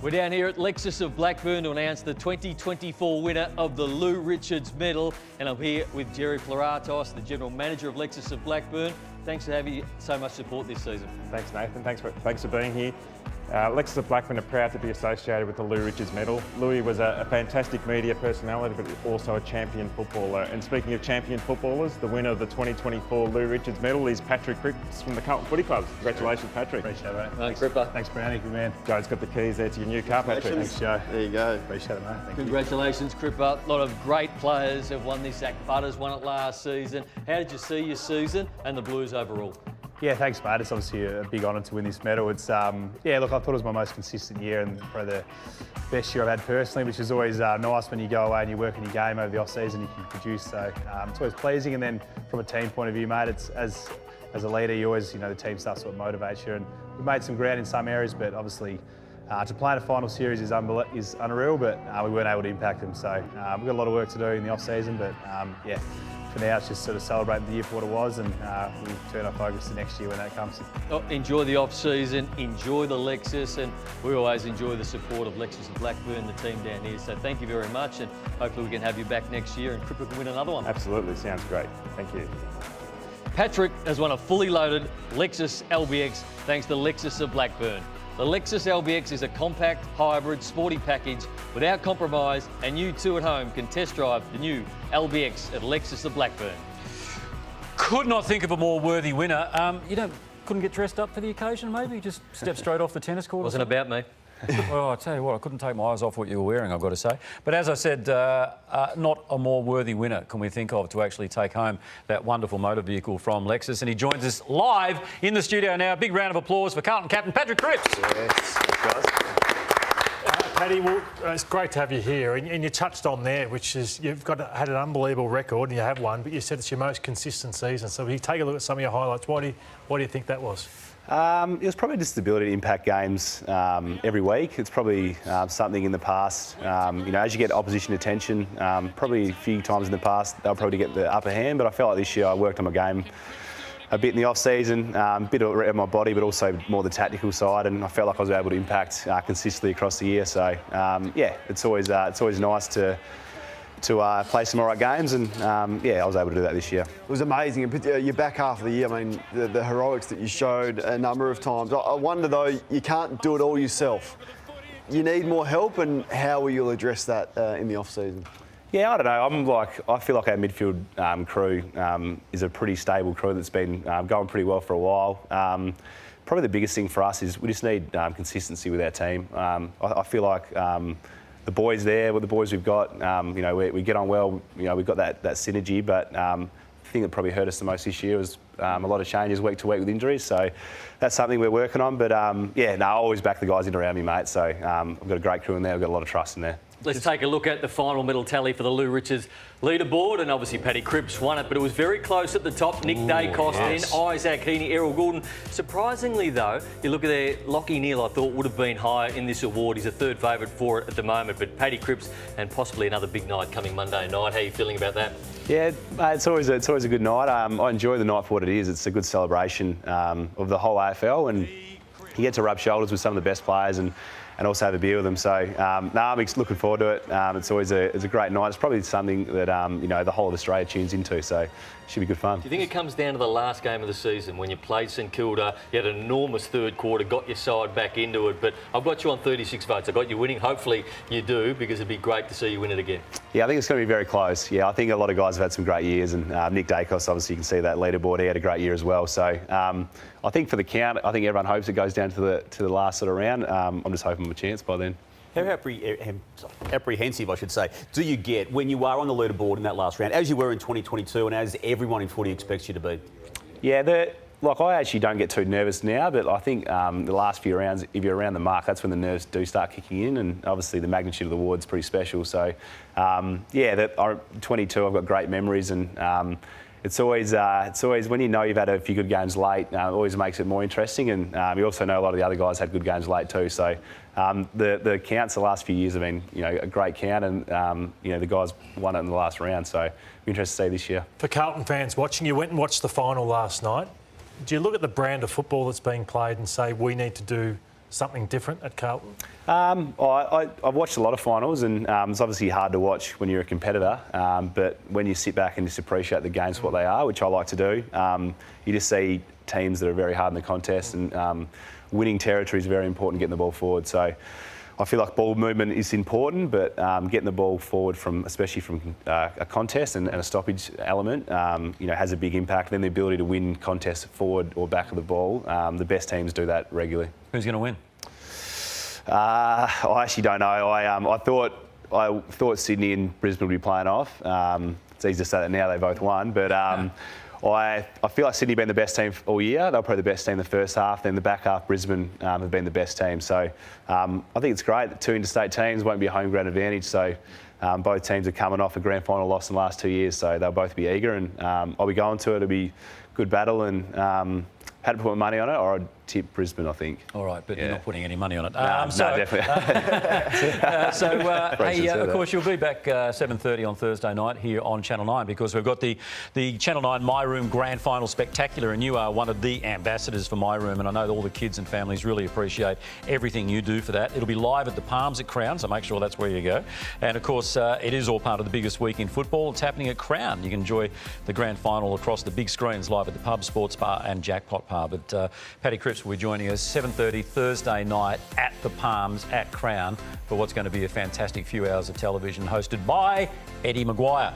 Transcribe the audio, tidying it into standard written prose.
We're down here at Lexus of Blackburn to announce the 2024 winner of the Lou Richards Medal. And I'm here with Jerry Floratos, the General Manager of Lexus of Blackburn. Thanks for having so much support this season. Thanks, Nathan. Thanks for being here. Lexus of Blackburn are proud to be associated with the Lou Richards Medal. Louis was a fantastic media personality, but also a champion footballer. And speaking of champion footballers, the winner of the 2024 Lou Richards Medal is Patrick Cripps from the Carton Footy Club. Congratulations, Patrick. Appreciate it, mate. Thanks, Cripper. Thanks, Brownie. Good man. Joe's got the keys there to your new car, Patrick. Thanks, Joe. There you go. Appreciate it, mate. Thank Congratulations, Cripper. A lot of great players have won this. Zach Butters won it last season. How did you see your season and the Blues overall? Yeah, thanks, mate. It's obviously a big honour to win this medal. It's yeah, look, I thought it was my most consistent year and probably the best year I've had personally, which is always nice when you go away and you work in your game over the off season, you can produce. So it's always pleasing. And then from a team point of view, mate, it's as a leader, you always, the team stuff's what motivates you. And we've made some ground in some areas, but obviously to play in a final series is unreal, but we weren't able to impact them. So we've got a lot of work to do in the off season, but yeah. For now, it's just sort of celebrating the year for what it was, and we'll turn our focus to next year when that comes. Enjoy the off-season, enjoy the Lexus, and we always enjoy the support of Lexus of Blackburn, the team down here. So thank you very much, and hopefully we can have you back next year and Cripper can win another one. Absolutely, sounds great. Thank you. Patrick has won a fully loaded Lexus LBX thanks to Lexus of Blackburn. The Lexus LBX is a compact, hybrid, sporty package without compromise, and you too at home can test drive the new LBX at Lexus of Blackburn. Could not think of a more worthy winner. Couldn't get dressed up for the occasion, maybe? Just step straight off the tennis court? Wasn't about me. Well, I tell you what, I couldn't take my eyes off what you were wearing, I've got to say. But as I said, not a more worthy winner can we think of to actually take home that wonderful motor vehicle from Lexus. And he joins us live in the studio now. A big round of applause for Carton captain Patrick Cripps. Yes, guys. Paddy, well, it's great to have you here. And you touched on there, which is you've had an unbelievable record, and you have one, but you said it's your most consistent season. So if you take a look at some of your highlights, why do you think that was? It was probably just the ability to impact games every week. It's probably something in the past, as you get opposition attention, probably a few times in the past, they'll probably get the upper hand, but I felt like this year I worked on my game a bit in the off-season, a bit around my body, but also more the tactical side, and I felt like I was able to impact consistently across the year. So, yeah, it's always nice to play some all right games, and yeah, I was able to do that this year. It was amazing. Your back half of the year, I mean, the heroics that you showed a number of times. I wonder, though, you can't do it all yourself. You need more help, and how will you address that in the off-season? Yeah, I don't know. I feel like our midfield crew is a pretty stable crew that's been going pretty well for a while. Probably the biggest thing for us is we just need consistency with our team. I feel like the boys there, with the boys we've got, we get on well. We've got that synergy. But the thing that probably hurt us the most this year was a lot of changes week to week with injuries. So that's something we're working on. But I always back the guys in around me, mate. So I've got a great crew in there. I've got a lot of trust in there. Let's take a look at the final medal tally for the Lou Richards leaderboard, and obviously Paddy Cripps won it, but it was very close at the top. Nick Day, Costin, Isaac Heaney, Errol Goulden. Surprisingly though, you look at there, Lockie Neal I thought would have been higher in this award. He's a third favourite for it at the moment, but Paddy Cripps and possibly another big night coming Monday night. How are you feeling about that? Yeah, mate, it's always a good night. I enjoy the night for what it is. It's a good celebration of the whole AFL, and you get to rub shoulders with some of the best players and also have a beer with them. So, I'm looking forward to it. It's always a great night. It's probably something that, the whole of Australia tunes into, so it should be good fun. Do you think it comes down to the last game of the season when you played St Kilda, you had an enormous third quarter, got your side back into it, but I've got you on 36 votes. I've got you winning. Hopefully you do, because it'd be great to see you win it again. Yeah, I think it's going to be very close. Yeah, I think a lot of guys have had some great years, and Nick Dacos, obviously you can see that leaderboard, he had a great year as well. So I think for the count, I think everyone hopes it goes down to the last sort of round. I'm just hoping for a chance by then. How apprehensive, I should say, do you get when you are on the leaderboard in that last round, as you were in 2022 and as everyone in footy expects you to be? Yeah, I actually don't get too nervous now, but I think the last few rounds, if you're around the mark, that's when the nerves do start kicking in, and obviously the magnitude of the award's pretty special. So, 22, I've got great memories, and it's always when you know you've had a few good games late, it always makes it more interesting, and you also know a lot of the other guys had good games late too. So the counts the last few years have been a great count, and the guys won it in the last round. So we're interested to see this year. For Carlton fans watching, you went and watched the final last night. Do you look at the brand of football that's being played and say we need to do something different at Carlton? I've watched a lot of finals, and it's obviously hard to watch when you're a competitor. But when you sit back and just appreciate the games for what they are, which I like to do, you just see teams that are very hard in the contest, and winning territory is very important, getting the ball forward. So I feel like ball movement is important, but getting the ball forward especially from a contest and a stoppage element, has a big impact. Then the ability to win contests forward or back of the ball, the best teams do that regularly. Who's going to win? I actually don't know. I thought Sydney and Brisbane would be playing off. It's easy to say that now, they both won, but I feel like Sydney have been the best team all year. They're probably the best team the first half. Then the back half, Brisbane have been the best team. So I think it's great that two interstate teams won't be a home ground advantage. So both teams are coming off a grand final loss in the last 2 years. So they'll both be eager, and I'll be going to it. It'll be a good battle, and had to put my money on it, or I'd tip Brisbane, I think. All right, but you're not putting any money on it. No, definitely. Hey, of course, you'll be back 7:30 on Thursday night here on Channel 9, because we've got the Channel 9 My Room Grand Final Spectacular, and you are one of the ambassadors for My Room, and I know that all the kids and families really appreciate everything you do for that. It'll be live at the Palms at Crown, so make sure that's where you go. And of course, it is all part of the biggest week in football. It's happening at Crown. You can enjoy the grand final across the big screens live at the pub, sports bar and Jackpot Bar. But Patty Cripps will be joining us 7:30 Thursday night at the Palms at Crown for what's going to be a fantastic few hours of television, hosted by Eddie Maguire.